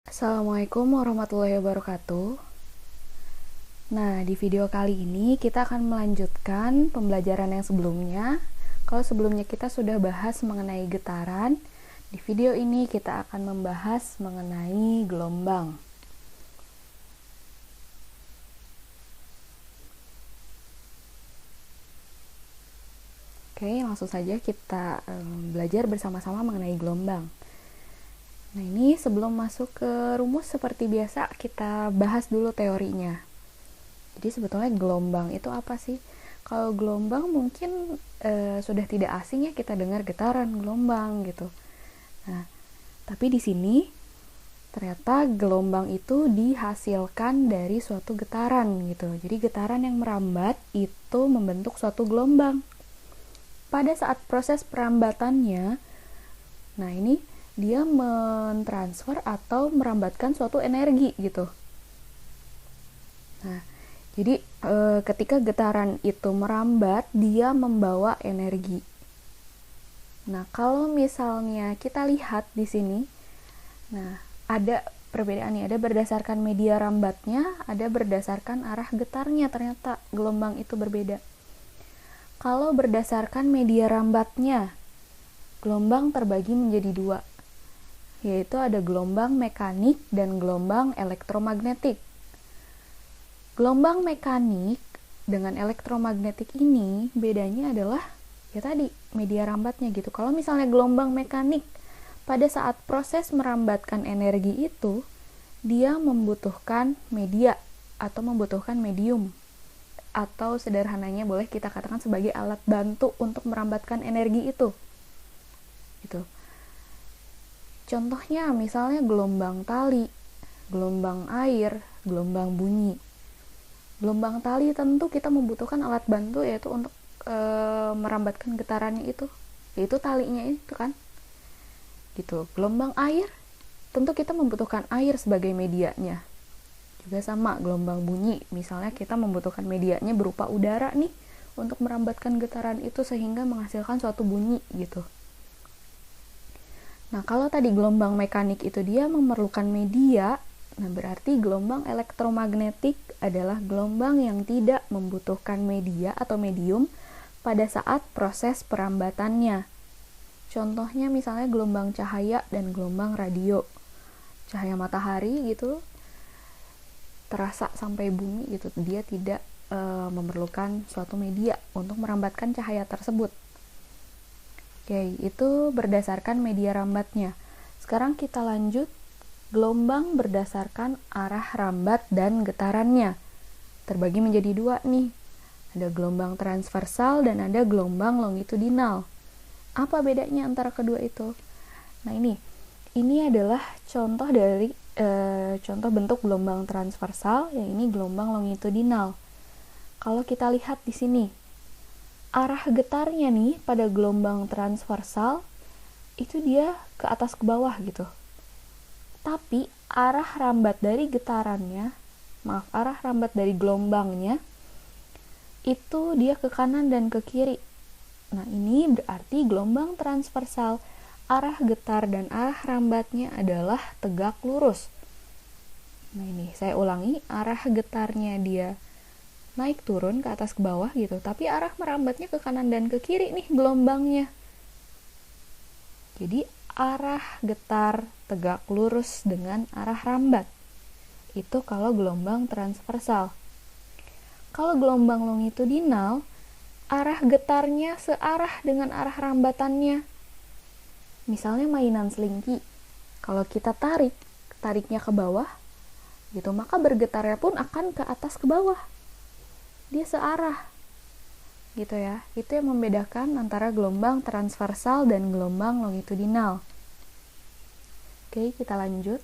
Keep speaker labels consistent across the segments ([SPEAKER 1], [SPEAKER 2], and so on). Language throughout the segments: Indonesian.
[SPEAKER 1] Assalamualaikum warahmatullahi wabarakatuh. Nah, di video kali ini kita akan melanjutkan pembelajaran yang sebelumnya. Kalau sebelumnya kita sudah bahas mengenai getaran, di video ini kita akan membahas mengenai gelombang. Oke, langsung saja kita belajar bersama-sama mengenai gelombang. Nah, ini sebelum masuk ke rumus seperti biasa, kita bahas dulu teorinya. Jadi sebetulnya gelombang itu apa sih? Kalau gelombang mungkin sudah tidak asing ya kita dengar getaran, gelombang gitu. Nah, tapi di sini ternyata gelombang itu dihasilkan dari suatu getaran gitu. Jadi getaran yang merambat itu membentuk suatu gelombang. Pada saat proses perambatannya, nah ini dia mentransfer atau merambatkan suatu energi gitu. Nah, jadi ketika getaran itu merambat, dia membawa energi. Nah, kalau misalnya kita lihat di sini, nah ada perbedaannya, ada berdasarkan media rambatnya, ada berdasarkan arah getarnya. Ternyata gelombang itu berbeda. Kalau berdasarkan media rambatnya, gelombang terbagi menjadi dua, yaitu ada gelombang mekanik dan gelombang elektromagnetik. Gelombang mekanik dengan elektromagnetik ini bedanya adalah ya tadi media rambatnya gitu. Kalau misalnya gelombang mekanik pada saat proses merambatkan energi itu dia membutuhkan media atau membutuhkan medium, atau sederhananya boleh kita katakan sebagai alat bantu untuk merambatkan energi itu gitu. Contohnya misalnya gelombang tali, gelombang air, gelombang bunyi. Gelombang tali tentu kita membutuhkan alat bantu yaitu untuk merambatkan getarannya itu, yaitu talinya itu kan. Gitu. Gelombang air tentu kita membutuhkan air sebagai medianya. Juga sama gelombang bunyi, misalnya kita membutuhkan medianya berupa udara nih untuk merambatkan getaran itu sehingga menghasilkan suatu bunyi gitu. Nah, kalau tadi gelombang mekanik itu dia memerlukan media, nah berarti gelombang elektromagnetik adalah gelombang yang tidak membutuhkan media atau medium pada saat proses perambatannya. Contohnya misalnya gelombang cahaya dan gelombang radio. Cahaya matahari gitu terasa sampai bumi gitu, dia tidak memerlukan suatu media untuk merambatkan cahaya tersebut. Oke, itu berdasarkan media rambatnya. Sekarang kita lanjut gelombang berdasarkan arah rambat dan getarannya. Terbagi menjadi dua nih. Ada gelombang transversal dan ada gelombang longitudinal. Apa bedanya antara kedua itu? Nah, ini adalah contoh dari contoh bentuk gelombang transversal, yang ini gelombang longitudinal. Kalau kita lihat di sini, arah getarnya nih pada gelombang transversal itu dia ke atas ke bawah gitu. Tapi arah rambat dari gelombangnya itu dia ke kanan dan ke kiri. Nah, ini berarti gelombang transversal arah getar dan arah rambatnya adalah tegak lurus. Nah, ini saya ulangi, arah getarnya dia naik turun ke atas ke bawah gitu, tapi arah merambatnya ke kanan dan ke kiri nih gelombangnya. Jadi arah getar tegak lurus dengan arah rambat. Itu kalau gelombang transversal. Kalau gelombang longitudinal, arah getarnya searah dengan arah rambatannya. Misalnya mainan selingki. Kalau kita tariknya ke bawah gitu, maka bergetarnya pun akan ke atas ke bawah. Dia searah gitu ya. Itu yang membedakan antara gelombang transversal dan gelombang longitudinal. Oke, kita lanjut.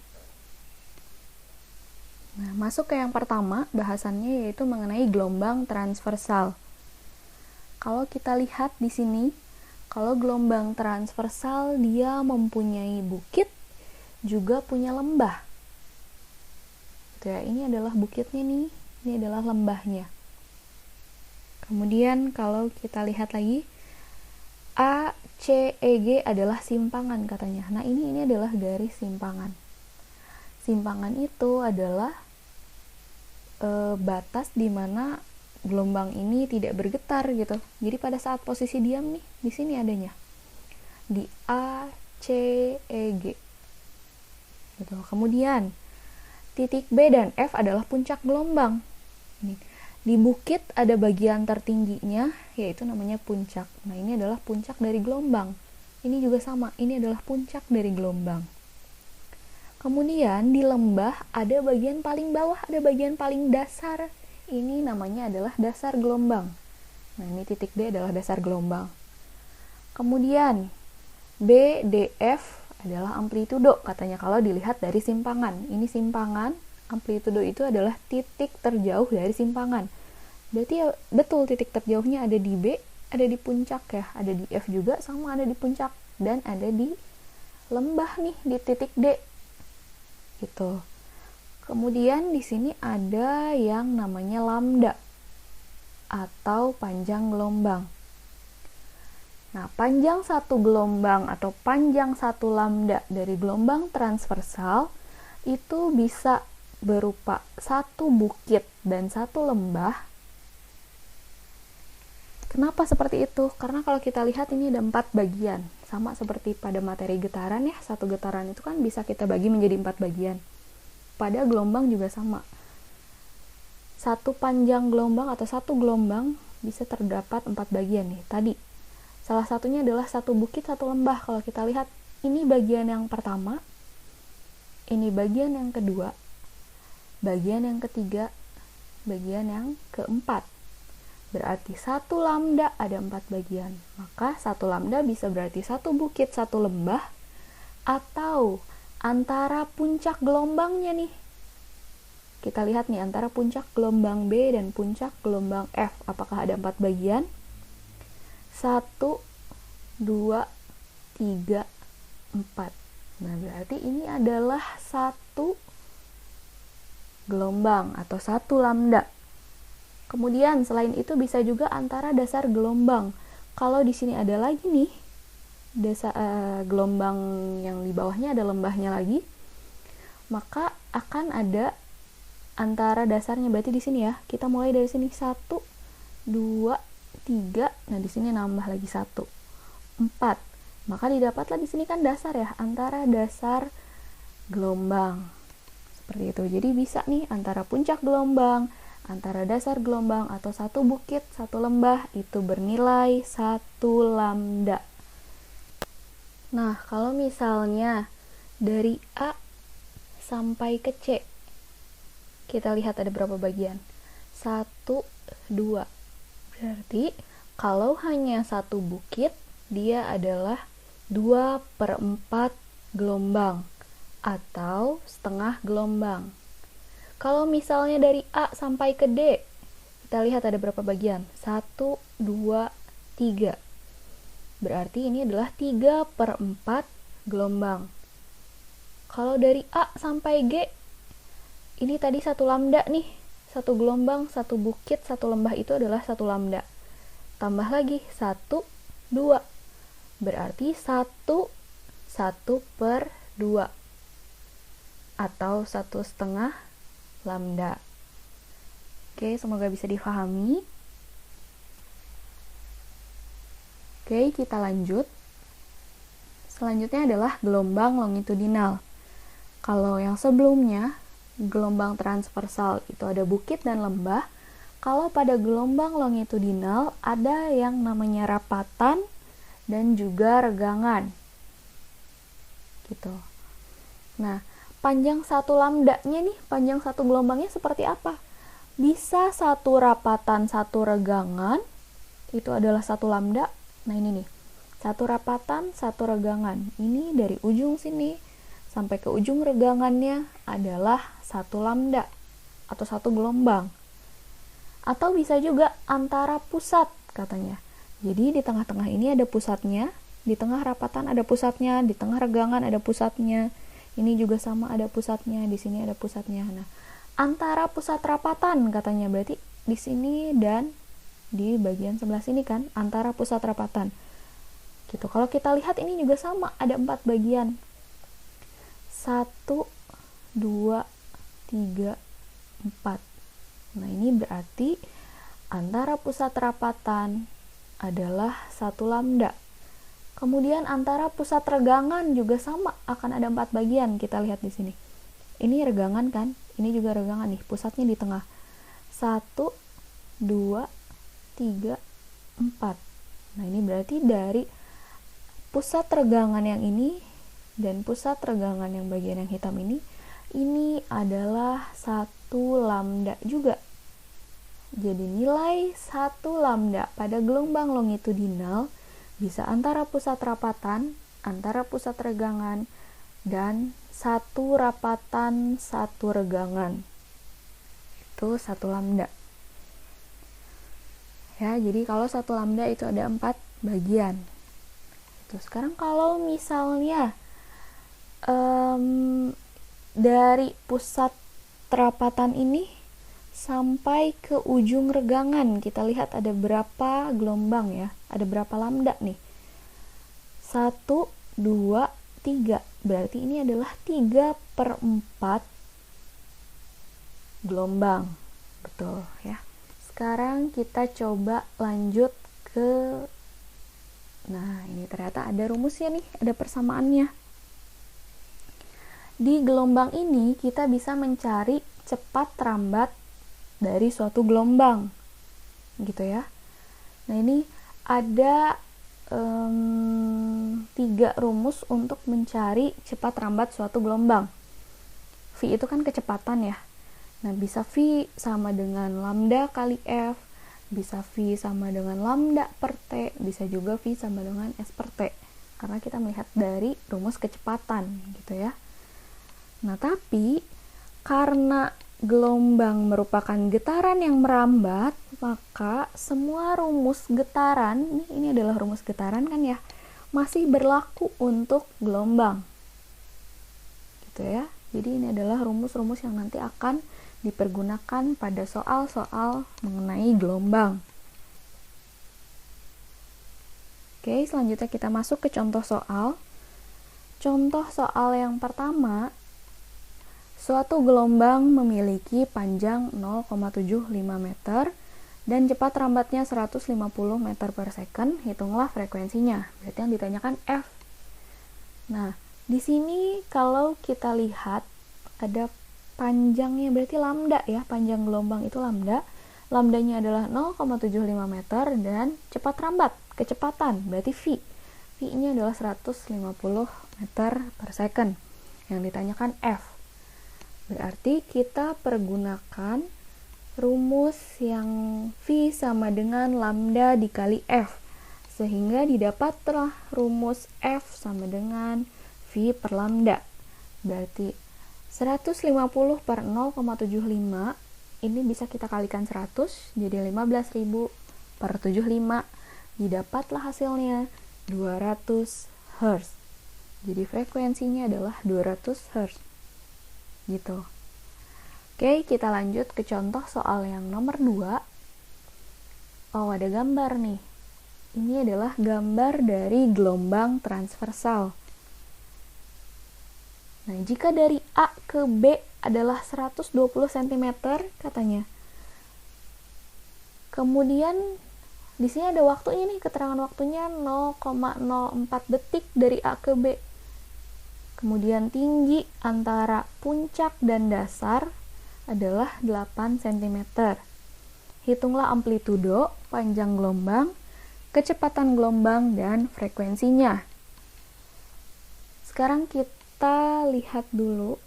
[SPEAKER 1] Nah, masuk ke yang pertama bahasannya, yaitu mengenai gelombang transversal. Kalau kita lihat di sini, kalau gelombang transversal dia mempunyai bukit, juga punya lembah. Gitu ya, ini adalah bukitnya nih, ini adalah lembahnya. Kemudian kalau kita lihat lagi, A, C, E, G adalah simpangan katanya. Nah, ini adalah garis simpangan. Simpangan itu adalah batas di mana gelombang ini tidak bergetar gitu. Jadi pada saat posisi diam nih, di sini adanya di A, C, E, G. Gitu. Kemudian titik B dan F adalah puncak gelombang. Ini. Di bukit ada bagian tertingginya, yaitu namanya puncak. Nah, ini adalah puncak dari gelombang. Ini juga sama, ini adalah puncak dari gelombang. Kemudian di lembah ada bagian paling bawah, ada bagian paling dasar. Ini namanya adalah dasar gelombang. Nah, ini titik D adalah dasar gelombang. Kemudian B, D, F adalah amplitudo, katanya kalau dilihat dari simpangan. Ini simpangan, amplitudo itu adalah titik terjauh dari simpangan. Berarti ya betul, titik terjauhnya ada di B, ada di puncak ya, ada di F juga, sama ada di puncak, dan ada di lembah nih, di titik D. Gitu. Kemudian di sini ada yang namanya lambda atau panjang gelombang. Nah, panjang satu gelombang atau panjang satu lambda dari gelombang transversal itu bisa berupa satu bukit dan satu lembah. Kenapa seperti itu? Karena kalau kita lihat ini ada 4 bagian. Sama seperti pada materi getaran ya, satu getaran itu kan bisa kita bagi menjadi 4 bagian. Pada gelombang juga sama. Satu panjang gelombang atau satu gelombang bisa terdapat 4 bagian nih. Tadi, salah satunya adalah satu bukit, satu lembah. Kalau kita lihat, ini bagian yang pertama, ini bagian yang kedua, bagian yang ketiga, bagian yang keempat. Berarti satu lambda ada 4 bagian. Maka satu lambda bisa berarti satu bukit, satu lembah, atau antara puncak gelombangnya nih. Kita lihat nih antara puncak gelombang B dan puncak gelombang F. Apakah ada 4 bagian? 1, 2, 3, 4. Nah, berarti ini adalah satu gelombang atau satu lambda. Kemudian selain itu bisa juga antara dasar gelombang. Kalau di sini ada lagi nih gelombang yang di bawahnya ada lembahnya lagi, maka akan ada antara dasarnya. Berarti di sini ya, kita mulai dari sini 1, 2, 3. Nah, di sini nambah lagi 1, 4. Maka didapatlah di sini kan dasar ya, antara dasar gelombang. Seperti itu. Jadi bisa nih antara puncak gelombang, antara dasar gelombang, atau satu bukit, satu lembah, itu bernilai 1 lambda. Nah, kalau misalnya dari A sampai ke C, kita lihat ada berapa bagian? 1, 2. Berarti kalau hanya satu bukit, dia adalah 2/4 gelombang atau setengah gelombang. Kalau misalnya dari A sampai ke D, kita lihat ada berapa bagian? 1, 2, 3. Berarti ini adalah 3/4 gelombang. Kalau dari A sampai G, ini tadi 1 lambda nih. 1 gelombang, 1 bukit, 1 lembah itu adalah 1 lambda. Tambah lagi 1, 2. Berarti 1/2 atau 1/2 lambda. Oke, semoga bisa difahami. Oke, kita lanjut. Selanjutnya adalah gelombang longitudinal. Kalau yang sebelumnya, gelombang transversal itu ada bukit dan lembah. Kalau pada gelombang longitudinal ada yang namanya rapatan dan juga regangan. Gitu. Nah, panjang satu lambdanya nih, panjang satu gelombangnya seperti apa? Bisa satu rapatan, satu regangan, itu adalah 1 lambda. Nah, ini nih, 1 rapatan, 1 regangan. Ini dari ujung sini sampai ke ujung regangannya adalah 1 lambda atau 1 gelombang. Atau bisa juga antara pusat, katanya. Jadi di tengah-tengah ini ada pusatnya, di tengah rapatan ada pusatnya, di tengah regangan ada pusatnya. Ini juga sama, ada pusatnya, di sini ada pusatnya. Nah, antara pusat rapatan katanya, berarti di sini dan di bagian sebelah sini kan, antara pusat rapatan. Gitu. Kalau kita lihat ini juga sama, ada 4 bagian. 1, 2, 3, 4. Nah, ini berarti antara pusat rapatan adalah 1 lambda. Kemudian antara pusat regangan juga sama, akan ada 4 bagian. Kita lihat di sini. Ini regangan kan? Ini juga regangan nih, pusatnya di tengah. 1, 2, 3, 4. Nah, ini berarti dari pusat regangan yang ini dan pusat regangan yang bagian yang hitam ini adalah 1 lambda juga. Jadi nilai 1 lambda pada gelombang longitudinal bisa antara pusat rapatan, antara pusat regangan, dan 1 rapatan, 1 regangan. Itu 1 lambda. Ya, jadi kalau 1 lambda itu ada 4 bagian. Sekarang kalau misalnya dari pusat rapatan ini sampai ke ujung regangan, kita lihat ada berapa gelombang ya, ada berapa lambda nih. 1, 2, 3. Berarti ini adalah 3/4 gelombang. Betul ya. Sekarang kita coba lanjut ke, nah ini ternyata ada rumusnya nih, ada persamaannya. Di gelombang ini kita bisa mencari cepat rambat dari suatu gelombang, gitu ya. Nah, ini ada 3 rumus untuk mencari cepat rambat suatu gelombang. V itu kan kecepatan ya. Nah, bisa V sama dengan lambda kali F, bisa V sama dengan lambda per T, bisa juga V sama dengan S per T. Karena kita melihat dari rumus kecepatan, gitu ya. Nah, tapi karena gelombang merupakan getaran yang merambat, maka semua rumus getaran, ini adalah rumus getaran kan ya, masih berlaku untuk gelombang. Gitu ya. Jadi ini adalah rumus-rumus yang nanti akan dipergunakan pada soal-soal mengenai gelombang. Oke, selanjutnya kita masuk ke contoh soal. Contoh soal yang pertama, suatu gelombang memiliki panjang 0,75 meter dan cepat rambatnya 150 meter per second. Hitunglah frekuensinya. Berarti yang ditanyakan F. Nah, di sini kalau kita lihat ada panjangnya, berarti lambda ya, panjang gelombang itu lambda. Lambdanya adalah 0,75 meter dan cepat rambat, kecepatan, berarti V. V-nya adalah 150 meter per second. Yang ditanyakan F. Berarti kita pergunakan rumus yang V sama dengan lambda dikali F. Sehingga didapatlah rumus F sama dengan V per lambda. Berarti 150 per 0,75 ini bisa kita kalikan 100, jadi 15.000 per 75. Didapatlah hasilnya 200 Hz. Jadi frekuensinya adalah 200 Hz. Gitu. Oke, kita lanjut ke contoh soal yang nomor 2. Oh, ada gambar nih. Ini adalah gambar dari gelombang transversal. Nah, jika dari A ke B adalah 120 cm katanya. Kemudian di sini ada waktunya nih, keterangan waktunya 0,04 detik dari A ke B. Kemudian tinggi antara puncak dan dasar adalah 8 cm. Hitunglah amplitudo, panjang gelombang, kecepatan gelombang, dan frekuensinya. Sekarang kita lihat dulu.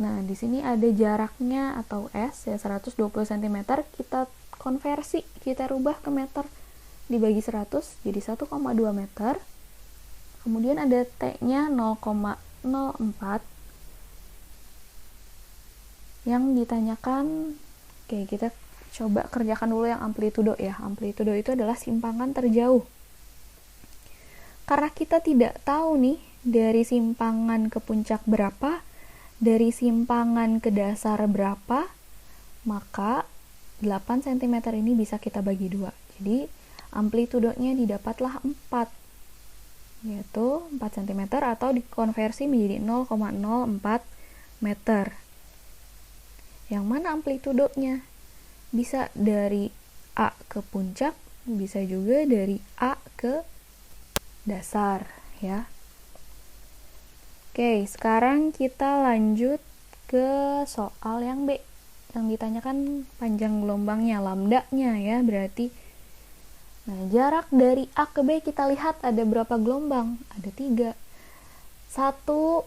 [SPEAKER 1] Nah, di sini ada jaraknya atau S ya, 120 cm. Kita konversi, kita rubah ke meter, dibagi 100 jadi 1,2 meter. Kemudian ada T-nya 0,04. Yang ditanyakan, oke, kita coba kerjakan dulu yang amplitudo ya. Amplitudo itu adalah simpangan terjauh. Karena kita tidak tahu nih dari simpangan ke puncak berapa, dari simpangan ke dasar berapa, maka 8 cm ini bisa kita bagi 2. Jadi amplitudonya didapatlah 4. yaitu 4 cm atau dikonversi menjadi 0,04 meter. Yang mana amplitudenya? Bisa dari A ke puncak, bisa juga dari A ke dasar, ya. Oke, sekarang kita lanjut ke soal yang B. Yang ditanyakan panjang gelombangnya, lambdanya ya, berarti. Nah, jarak dari A ke B kita lihat ada berapa gelombang? Ada 3. Satu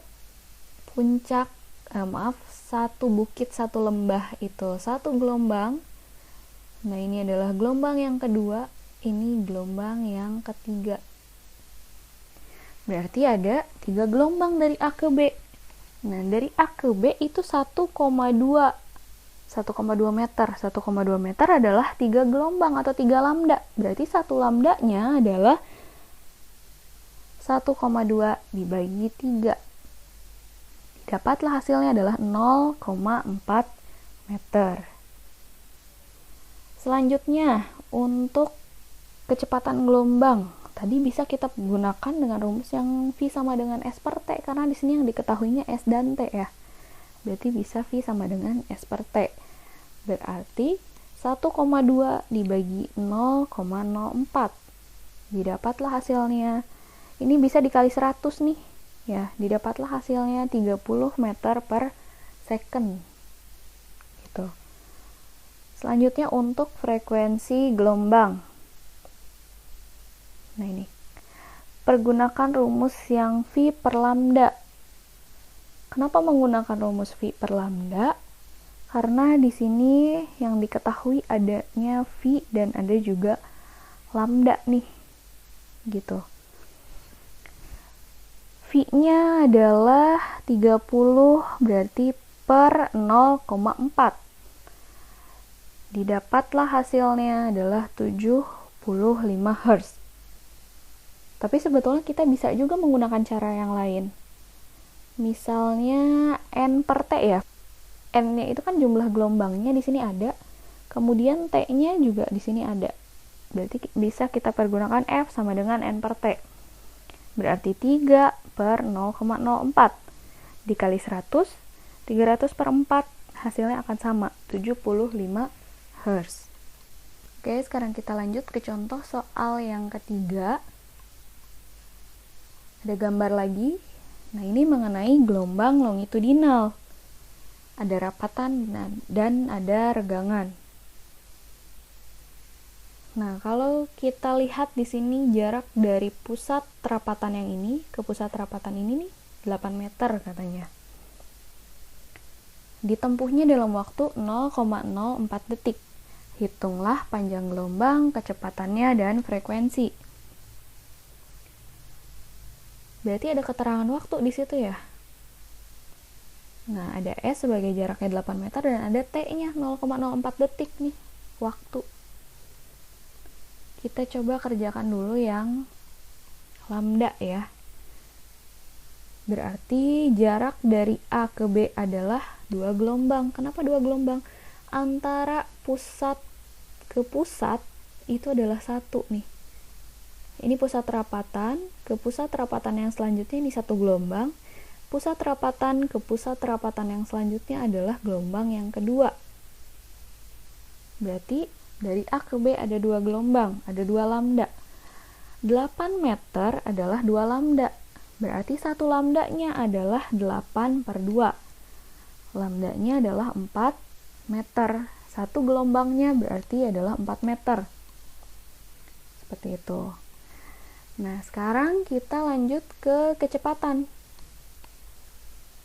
[SPEAKER 1] puncak, satu bukit, satu lembah itu satu gelombang. Nah, ini adalah gelombang yang kedua, ini gelombang yang ketiga. Berarti ada 3 gelombang dari A ke B. Nah, dari A ke B itu 1,2 meter. 1,2 meter adalah 3 gelombang atau 3 lambda. Berarti satu lambdanya adalah 1,2 dibagi 3. Dapatlah hasilnya adalah 0,4 meter. Selanjutnya, untuk kecepatan gelombang, tadi bisa kita gunakan dengan rumus yang V sama dengan S per T, karena di sini yang diketahuinya S dan T ya. Berarti bisa V sama dengan S per T. Berarti 1,2 dibagi 0,04. Didapatlah hasilnya. Ini bisa dikali 100 nih. Ya, didapatlah hasilnya 30 meter per second. Gitu. Selanjutnya untuk frekuensi gelombang. Nah, ini. Pergunakan rumus yang V per lambda. Kenapa menggunakan rumus V per lambda? Karena di sini yang diketahui adanya V dan ada juga lambda nih. Gitu. V-nya adalah 30 berarti per 0,4. Didapatlah hasilnya adalah 75 Hz. Tapi sebetulnya kita bisa juga menggunakan cara yang lain. Misalnya N per T ya. N-nya itu kan jumlah gelombangnya di sini ada. Kemudian T-nya juga di sini ada. Berarti bisa kita pergunakan F sama dengan N per T. Berarti 3 per 0,04. Dikali 100, 300 per 4. Hasilnya akan sama, 75 Hz. Oke, sekarang kita lanjut ke contoh soal yang ketiga. Ada gambar lagi. Nah, ini mengenai gelombang longitudinal. Ada rapatan dan ada regangan. Nah, kalau kita lihat di sini jarak dari pusat rapatan yang ini ke pusat rapatan ini nih 8 meter katanya. Ditempuhnya dalam waktu 0,04 detik. Hitunglah panjang gelombang, kecepatannya, dan frekuensi. Berarti ada keterangan waktu di situ ya. Nah, ada S sebagai jaraknya 8 meter dan ada T-nya 0,04 detik nih waktu. Kita coba kerjakan dulu yang lambda ya. Berarti jarak dari A ke B adalah 2 gelombang. Kenapa 2 gelombang? Antara pusat ke pusat itu adalah 1 nih. Ini pusat rapatan ke pusat rapatan yang selanjutnya ini 1 gelombang. Pusat rapatan ke pusat rapatan yang selanjutnya adalah gelombang yang kedua. Berarti dari A ke B ada 2 gelombang, ada 2 lambda. 8 meter adalah 2 lambda. Berarti 1 lambdanya adalah 8 per 2. Lambdanya adalah 4 meter. 1 gelombangnya berarti adalah 4 meter. Seperti itu. Nah, sekarang kita lanjut ke kecepatan.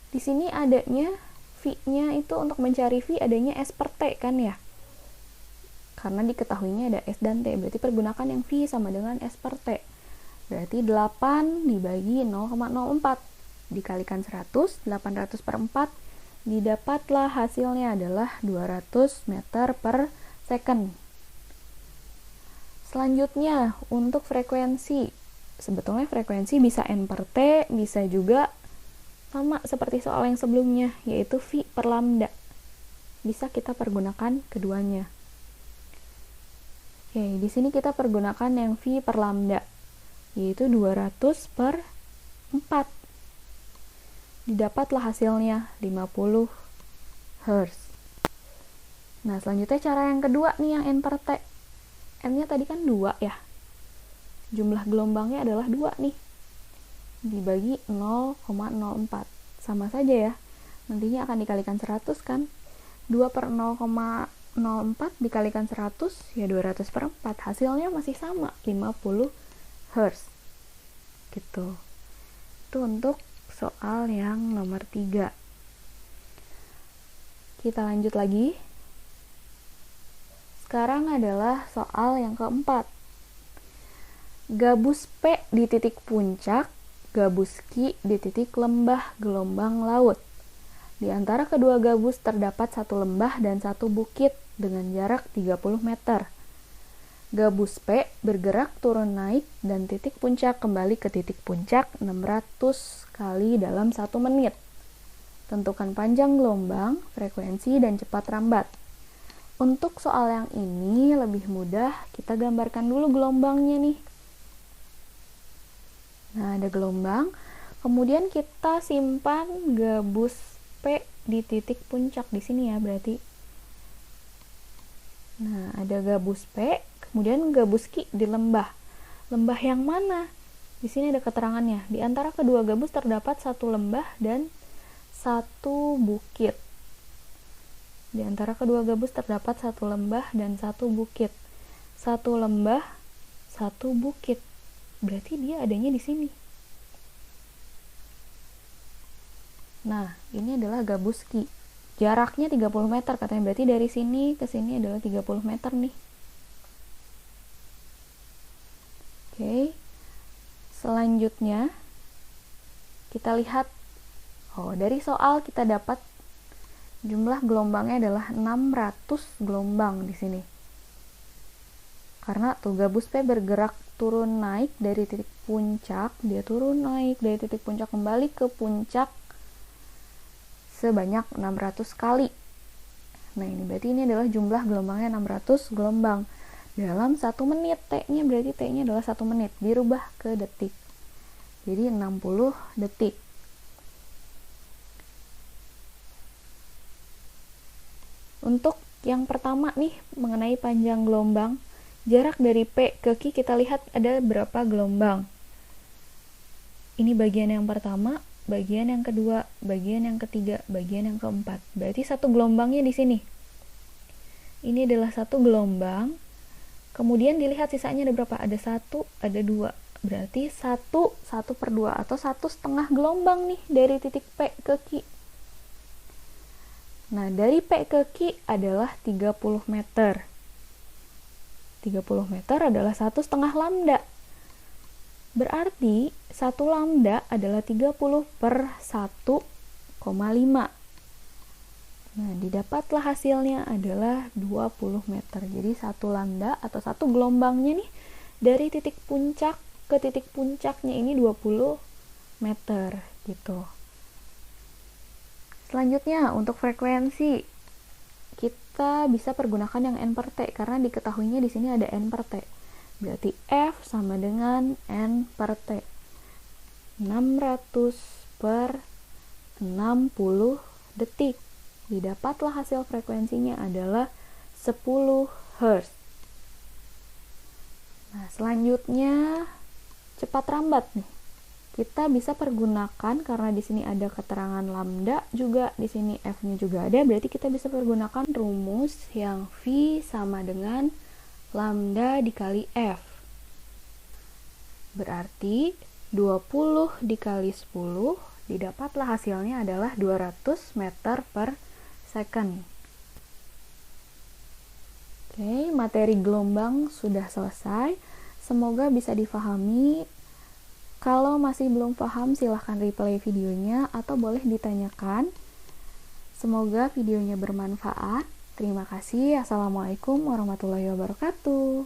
[SPEAKER 1] Di sini adanya V-nya itu untuk mencari V adanya S per T kan ya. Karena diketahuinya ada S dan T. Berarti pergunakan yang V sama dengan S per T. Berarti 8 dibagi 0,04. Dikalikan 100, 800 per 4. Didapatlah hasilnya adalah 200 meter per second. Selanjutnya, untuk frekuensi. Sebetulnya frekuensi bisa N per T, bisa juga sama seperti soal yang sebelumnya, yaitu V per lambda. Bisa kita pergunakan keduanya. Oke, di sini kita pergunakan yang V per lambda. yaitu 200 per 4. Didapatlah hasilnya 50 Hz. Nah, selanjutnya cara yang kedua nih, yang N per T. N-nya tadi kan 2 ya. Jumlah gelombangnya adalah 2 nih. Dibagi 0,04. Sama saja ya. Nantinya akan dikalikan 100 kan. 2 per 0,04 dikalikan 100, ya 200 per 4. Hasilnya masih sama, 50 Hz. Gitu. Itu untuk soal yang nomor 3. Kita lanjut lagi. Sekarang adalah soal yang keempat. Gabus P di titik puncak, gabus Q di titik lembah gelombang laut. Di antara kedua gabus terdapat satu lembah dan satu bukit dengan jarak 30 meter. Gabus P bergerak turun naik dan titik puncak kembali ke titik puncak 600 kali dalam 1 menit. Tentukan panjang gelombang, frekuensi, dan cepat rambat. Untuk soal yang ini lebih mudah, kita gambarkan dulu gelombangnya nih. Nah, ada gelombang, kemudian kita simpan gabus P di titik puncak di sini ya, berarti. Nah, ada gabus P, kemudian gabus Q di lembah. Lembah yang mana? Di sini ada keterangannya. Di antara kedua gabus terdapat satu lembah dan satu bukit. Di antara kedua gabus terdapat satu lembah dan satu bukit. Satu lembah, satu bukit. Berarti dia adanya di sini. Nah, ini adalah gabus Q. Jaraknya 30 meter katanya. Berarti dari sini ke sini adalah 30 meter nih. Oke. Selanjutnya kita lihat, dari soal kita dapat jumlah gelombangnya adalah 600 gelombang di sini. Karena tuh gabus P bergerak turun naik dari titik puncak, dia turun naik dari titik puncak kembali ke puncak sebanyak 600 kali. Nah, ini berarti ini adalah jumlah gelombangnya 600 gelombang dalam 1 menit. T-nya berarti T-nya adalah 1 menit, dirubah ke detik. Jadi 60 detik. Untuk yang pertama nih, mengenai panjang gelombang, jarak dari P ke Q kita lihat ada berapa gelombang. Ini bagian yang pertama, bagian yang kedua, bagian yang ketiga, bagian yang keempat. Berarti satu gelombangnya di sini. Ini adalah satu gelombang. Kemudian dilihat sisanya ada berapa? Ada 1, ada 2. Berarti 1/2 atau 1,5 gelombang nih dari titik P ke Q. Nah, dari P ke Q adalah 30 meter. 30 meter adalah 1,5 lambda. Berarti 1 lambda adalah 30 per 1,5. Nah, didapatlah hasilnya adalah 20 meter. Jadi 1 lambda atau 1 gelombangnya nih dari titik puncak ke titik puncaknya ini 20 meter gitu. Selanjutnya untuk frekuensi kita bisa pergunakan yang N per T karena diketahuinya di sini ada N per T. Berarti F sama dengan N per T. 600 per 60 detik. Didapatlah hasil frekuensinya adalah 10 Hz. Nah, selanjutnya cepat rambat nih. Kita bisa pergunakan karena di sini ada keterangan lambda juga, di sini F-nya juga ada, berarti kita bisa pergunakan rumus yang V sama dengan lambda dikali F. Berarti 20 dikali 10, didapatlah hasilnya adalah 200 meter per second. Oke, materi gelombang sudah selesai. Semoga bisa difahami. Kalau masih belum paham, silahkan replay videonya atau boleh ditanyakan. Semoga videonya bermanfaat. Terima kasih. Assalamualaikum warahmatullahi wabarakatuh.